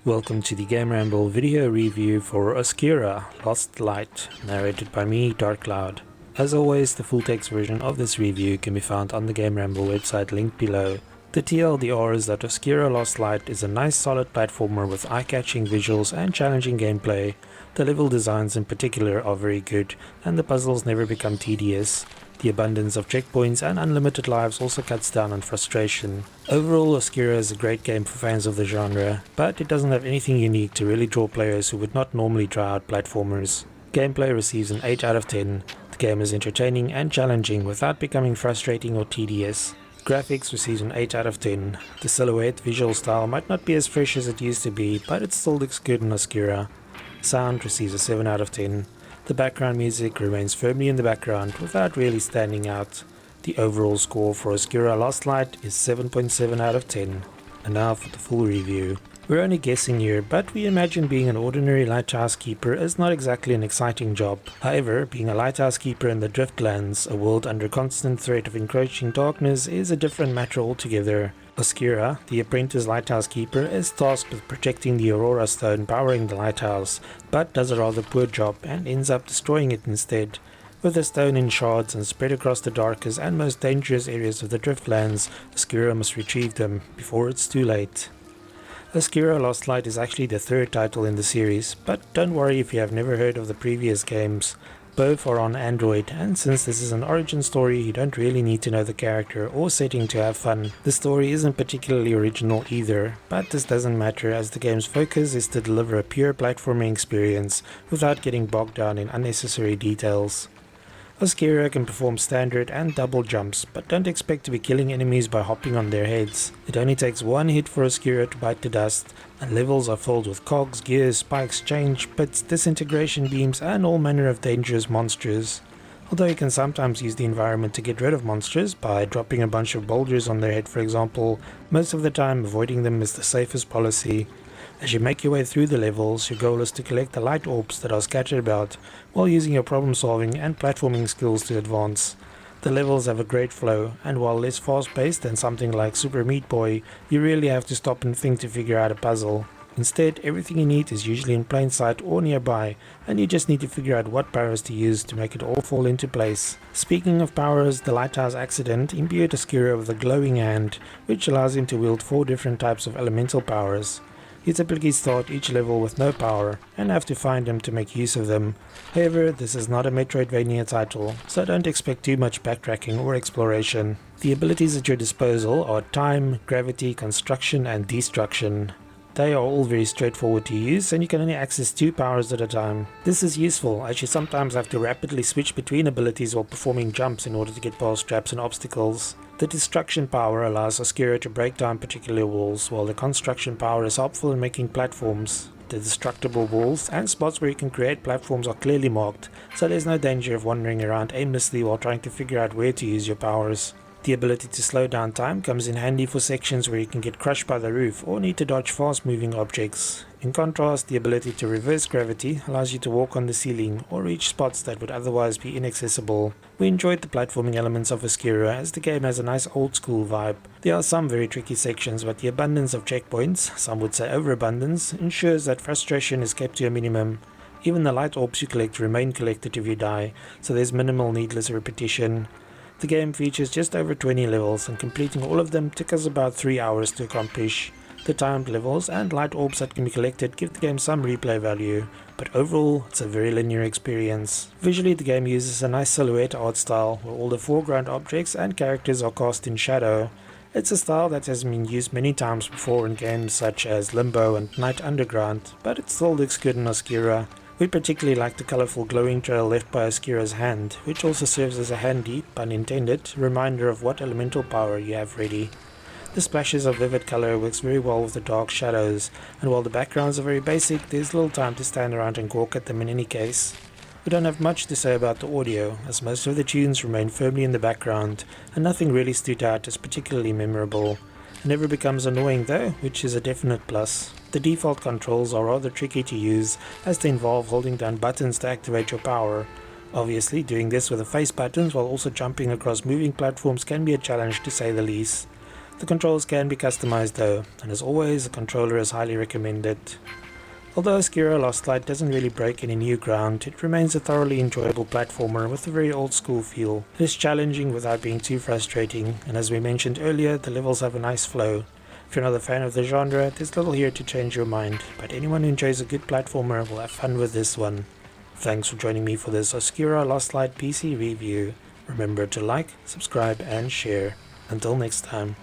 Welcome to the GAMERamble video review for Oscura, Lost Light, narrated by me, Darkcloud. As always, the full text version of this review can be found on the GAMERamble website linked below. The TLDR is that Oscura Lost Light is a nice solid platformer with eye-catching visuals and challenging gameplay. The level designs in particular are very good, and the puzzles never become tedious. The abundance of checkpoints and unlimited lives also cuts down on frustration. Overall, Oscura is a great game for fans of the genre, but it doesn't have anything unique to really draw players who would not normally try out platformers. Gameplay receives an 8 out of 10. The game is entertaining and challenging without becoming frustrating or tedious. Graphics receives an 8 out of 10. The silhouette visual style might not be as fresh as it used to be, but it still looks good in Oscura. Sound receives a 7 out of 10. The background music remains firmly in the background without really standing out. The overall score for Oscura Lost Light is 7.7 out of 10. And now for the full review. We're only guessing here, but we imagine being an ordinary lighthouse keeper is not exactly an exciting job. However, being a lighthouse keeper in the Driftlands, a world under constant threat of encroaching darkness, is a different matter altogether. Oscura, the apprentice lighthouse keeper, is tasked with protecting the Aurora Stone powering the lighthouse, but does a rather poor job and ends up destroying it instead. With the stone in shards and spread across the darkest and most dangerous areas of the Driftlands, Oscura must retrieve them before it's too late. Oscura Lost Light is actually the third title in the series, but don't worry if you have never heard of the previous games. Both are on Android, and since this is an origin story, you don't really need to know the character or setting to have fun. The story isn't particularly original either, but this doesn't matter as the game's focus is to deliver a pure platforming experience without getting bogged down in unnecessary details. Oscura can perform standard and double jumps, but don't expect to be killing enemies by hopping on their heads. It only takes one hit for Oscura to bite the dust, and levels are filled with cogs, gears, spikes, change pits, disintegration beams, and all manner of dangerous monsters. Although you can sometimes use the environment to get rid of monsters by dropping a bunch of boulders on their head for example, most of the time avoiding them is the safest policy. As you make your way through the levels, your goal is to collect the light orbs that are scattered about, while using your problem solving and platforming skills to advance. The levels have a great flow, and while less fast paced than something like Super Meat Boy, you really have to stop and think to figure out a puzzle. Instead, everything you need is usually in plain sight or nearby, and you just need to figure out what powers to use to make it all fall into place. Speaking of powers, the Lighthouse Accident imbued Oscura with a glowing hand, which allows him to wield 4 different types of elemental powers. You typically start each level with no power, and have to find them to make use of them. However, this is not a Metroidvania title, so don't expect too much backtracking or exploration. The abilities at your disposal are time, gravity, construction, and destruction. They are all very straightforward to use, and you can only access 2 powers at a time. This is useful, as you sometimes have to rapidly switch between abilities while performing jumps in order to get past traps and obstacles. The destruction power allows Oscura to break down particular walls, while the construction power is helpful in making platforms. The destructible walls and spots where you can create platforms are clearly marked, so there's no danger of wandering around aimlessly while trying to figure out where to use your powers. The ability to slow down time comes in handy for sections where you can get crushed by the roof or need to dodge fast moving objects. In contrast, the ability to reverse gravity allows you to walk on the ceiling or reach spots that would otherwise be inaccessible. We enjoyed the platforming elements of Oscura as the game has a nice old school vibe. There are some very tricky sections, but the abundance of checkpoints, some would say overabundance, ensures that frustration is kept to a minimum. Even the light orbs you collect remain collected if you die, so there's minimal needless repetition. The game features just over 20 levels, and completing all of them took us about 3 hours to accomplish. The timed levels and light orbs that can be collected give the game some replay value, but overall it's a very linear experience. Visually, the game uses a nice silhouette art style where all the foreground objects and characters are cast in shadow. It's a style that has been used many times before in games such as Limbo and Night Underground, but it still looks good in Oscura. We particularly like the colourful glowing trail left by Oscura's hand, which also serves as a handy, pun intended, reminder of what elemental power you have ready. The splashes of vivid colour works very well with the dark shadows, and while the backgrounds are very basic, there's little time to stand around and gawk at them in any case. We don't have much to say about the audio, as most of the tunes remain firmly in the background, and nothing really stood out as particularly memorable. It never becomes annoying though, which is a definite plus. The default controls are rather tricky to use, as they involve holding down buttons to activate your power. Obviously, doing this with the face buttons while also jumping across moving platforms can be a challenge to say the least. The controls can be customized though, and as always, the controller is highly recommended. Although Oscura Lost Light doesn't really break any new ground, it remains a thoroughly enjoyable platformer with a very old school feel. It is challenging without being too frustrating, and as we mentioned earlier, the levels have a nice flow. If you're not a fan of the genre, there's little here to change your mind, but anyone who enjoys a good platformer will have fun with this one. Thanks for joining me for this Oscura Lost Light PC review. Remember to like, subscribe and share. Until next time.